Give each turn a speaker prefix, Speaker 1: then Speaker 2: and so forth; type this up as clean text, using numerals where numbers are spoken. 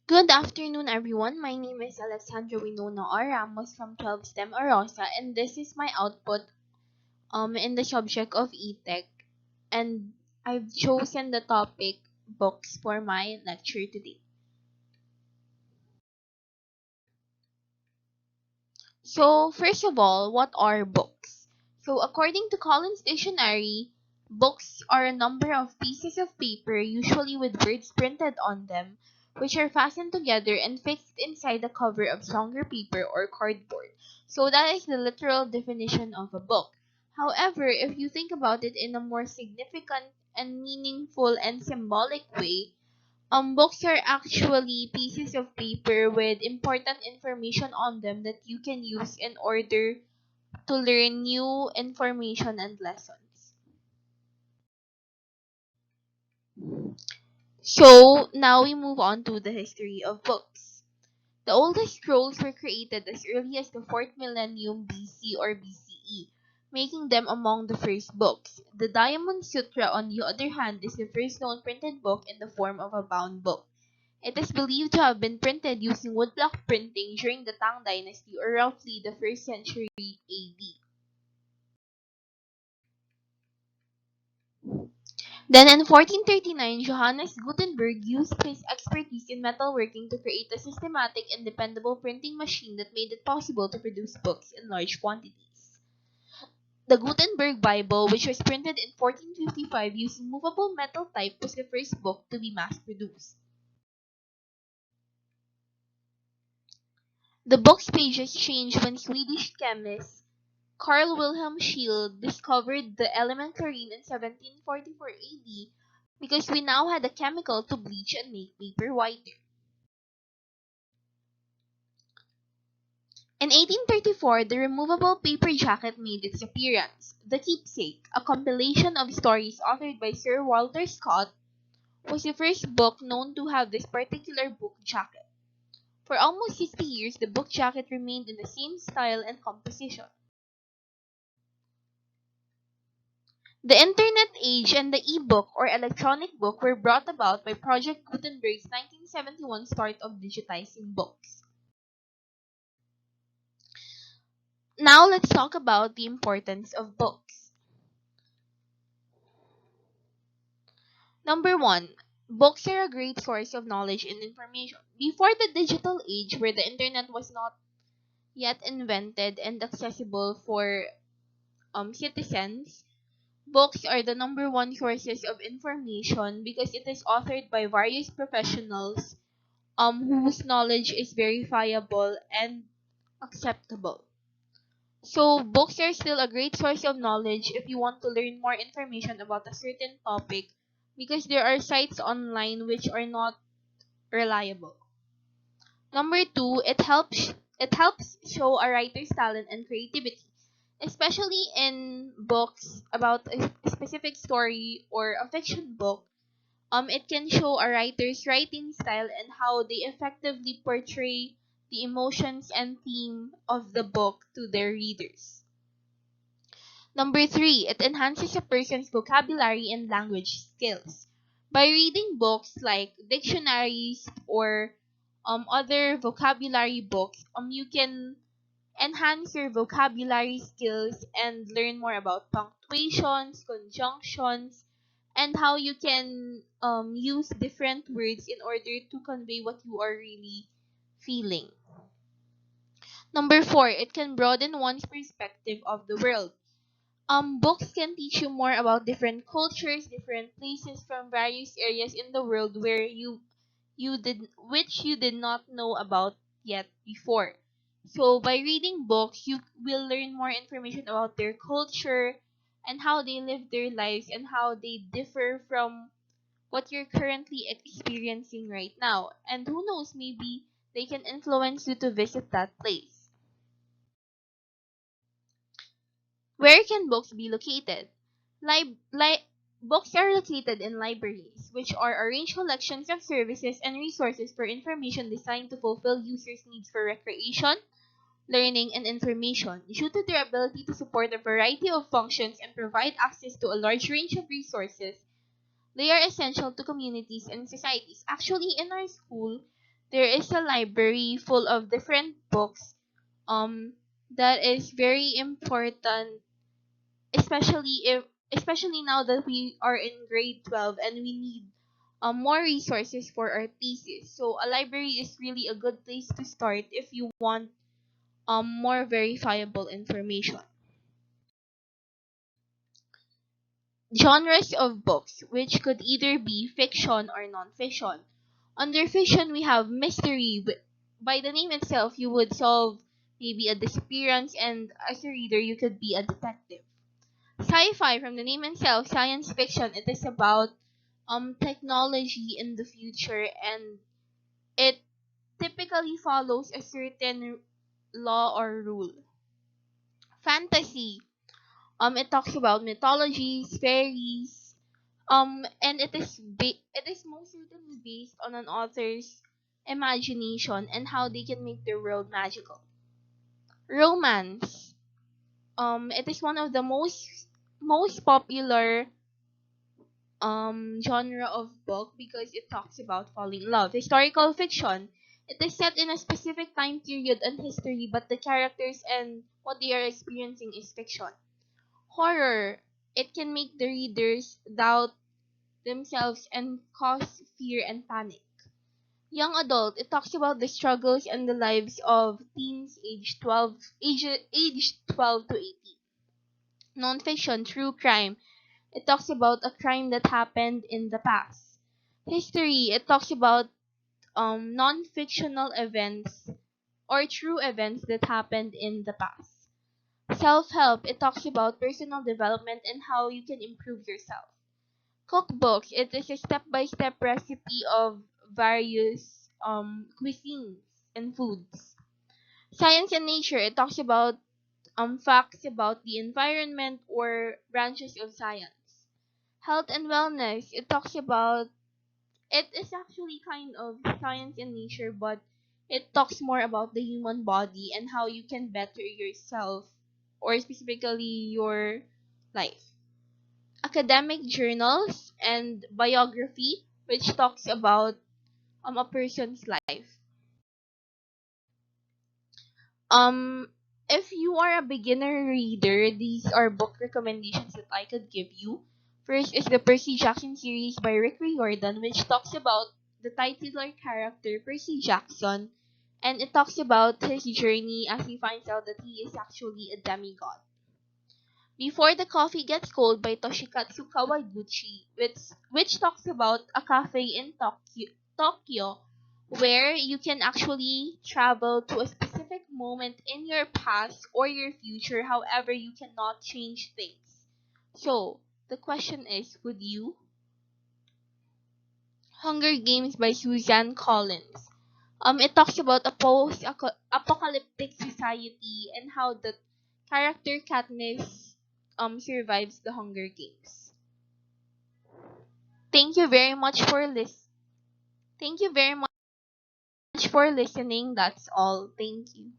Speaker 1: Good afternoon, everyone. My name is Alexandra or Ramos from 12 STEM OROSA, and this is my output in the subject of e-tech. And I've chosen the topic books for my lecture today. So, first of all, what are books? So, according to Collins Dictionary, books are a number of pieces of paper, usually with words printed on them, which are fastened together and fixed inside the cover of stronger paper or cardboard. So, that is the literal definition of a book. However, if you think about it in a more significant and meaningful and symbolic way, books are actually pieces of paper with important information on them that you can use in order to learn new information and lessons. So now we move on to the history of books. The oldest scrolls were created as early as the 4th millennium BC or BCE, making them among the first books. The Diamond Sutra, on the other hand, is the first known printed book in the form of a bound book. It is believed to have been printed using woodblock printing during the Tang Dynasty or roughly the 1st century AD. Then in 1439, Johannes Gutenberg used his expertise in metalworking to create a systematic and dependable printing machine that made it possible to produce books in large quantities. The Gutenberg Bible, which was printed in 1455 using movable metal type, was the first book to be mass-produced. The book's pages changed when Swedish chemist Carl Wilhelm Scheele discovered the element chlorine in 1744 AD because we now had a chemical to bleach and make paper whiter. In 1834, the removable paper jacket made its appearance. The Keepsake, a compilation of stories authored by Sir Walter Scott, was the first book known to have this particular book jacket. For almost 60 years, the book jacket remained in the same style and composition. The Internet age and the e-book or electronic book were brought about by Project Gutenberg's 1971 start of digitizing books. Now let's talk about the importance of books. Number one, books are a great source of knowledge and information. Before the digital age where the internet was not yet invented and accessible for citizens, books are the number one sources of information because it is authored by various professionals whose knowledge is verifiable and acceptable. So books are still a great source of knowledge if you want to learn more information about a certain topic because there are sites online which are not reliable. Number two, it helps show a writer's talent and creativity, especially in books about a specific story or a fiction book. It can show a writer's writing style and how they effectively portray the emotions and theme of the book to their readers. Number three, it enhances a person's vocabulary and language skills. By reading books like dictionaries or other vocabulary books, you can enhance your vocabulary skills and learn more about punctuations, conjunctions, and how you can use different words in order to convey what you are really feeling. Number four, it can broaden one's perspective of the world. Books can teach you more about different cultures, different places from various areas in the world where you did not know about yet before. So by reading books, you will learn more information about their culture and how they live their lives and how they differ from what you're currently experiencing right now. And who knows, maybe they can influence you to visit that place. Where can books be located? Books are located in libraries, which are arranged collections of services and resources for information designed to fulfill users' needs for recreation, learning, and information. Due to their ability to support a variety of functions and provide access to a large range of resources, they are essential to communities and societies. Actually, in our school, there is a library full of different books that is very important, especially now that we are in grade 12 and we need more resources for our thesis. So a library is really a good place to start if you want more verifiable information. Genres of books, which could either be fiction or non-fiction. Under fiction, we have mystery. By the name itself, you would solve maybe a disappearance, and as a reader, you could be a detective. Sci-fi, from the name itself, science fiction. It is about technology in the future, and it typically follows a certain law or rule. Fantasy, it talks about mythologies, fairies, and it is most certainly based on an author's imagination and how they can make their world magical. Romance, it is one of the most popular genre of book because it talks about falling in love. Historical fiction, it is set in a specific time period and history, but the characters and what they are experiencing is fiction. Horror, it can make the readers doubt themselves and cause fear and panic. Young adult, it talks about the struggles and the lives of teens aged 12 to 18. Nonfiction, true crime, it talks about a crime that happened in the past. History, it talks about non-fictional events or true events that happened in the past. Self-help, it talks about personal development and how you can improve yourself. Cookbooks, it is a step-by-step recipe of various cuisines and foods. Science and nature, it talks about facts about the environment or branches of science. Health and wellness, it talks about it is actually kind of science and nature, but it talks more about the human body and how you can better yourself or specifically your life. Academic journals and biography, which talks about a person's life. Um, if you are a beginner reader, these are book recommendations that I could give you. First is the Percy Jackson series by Rick Riordan, which talks about the titular character Percy Jackson, and it talks about his journey as he finds out that he is actually a demigod. Before the Coffee Gets Cold by Toshikatsu Kawaguchi, which talks about a cafe in Tokyo where you can actually travel to a specific moment in your past or your future, however, you cannot change things. So, the question is, would you? Hunger Games by Suzanne Collins. It talks about a post-apocalyptic society and how the character Katniss survives the Hunger Games. Thank you very much for Thank you very much for listening. That's all. Thank you.